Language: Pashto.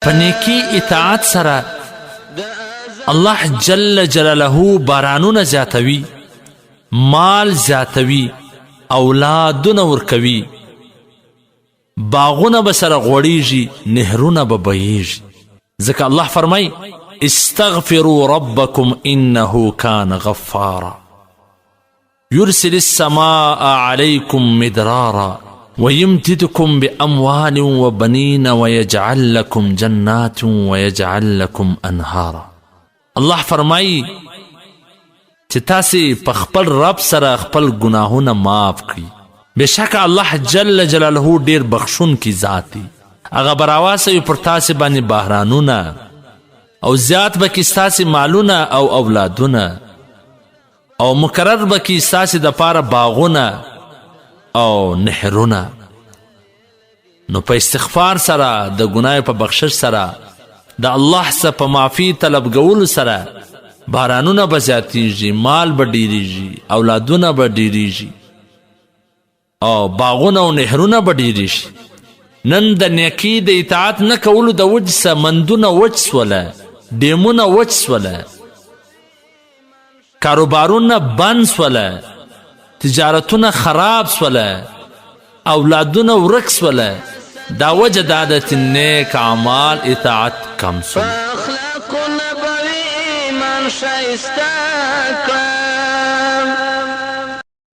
په نیکي اطاعت سره الله جل جلاله بارانونه زیاتوي، مال زیاتوي، اولادونه ورکوي، باغونه به سره غوړیږي، نهرونه به بهیږي. ځکه الله فرمای استغفروا ربکم انه کان غفارا يرسل السماء عليكم مدرارا ويمددكم بأموال وبنين ويجعل لكم جنات ويجعل لكم أنهارا. الله فرمایي چې تاسې په خپل رب سره خپل ګناهونه معاف کړي. بېشکه الله جل جلاله ډېر بخښونکی ذات دی. هغه به راواڅوي پر تاسې باندې بحرانونه او زیات به کړي ستاسې مالونه او اولادونه او مقرر به کړي ستاسې دپاره باغونه او نهرونه. نو په استغفار سره، د ګناه په بخشش سره، د الله څخه په معافي طلب کولو سره بارانونه به زیاتیږي، مال به ډیریږي، اولادونه به ډیریږي او باغونه او نهرونه به ډیریږي. نن د نیکي د اطاعت نه کولو د وجې څخه مندونه وچ سوله، ډیمونه وچ سوله، کاروبارونه بند سوله، تجارتونه خراب سوله، اولادونه ورک سوله. دا وجه دا ده چې نیک اعمال اطاعت کم سوله. اخلاق نبوي ایمان ښایسته کړه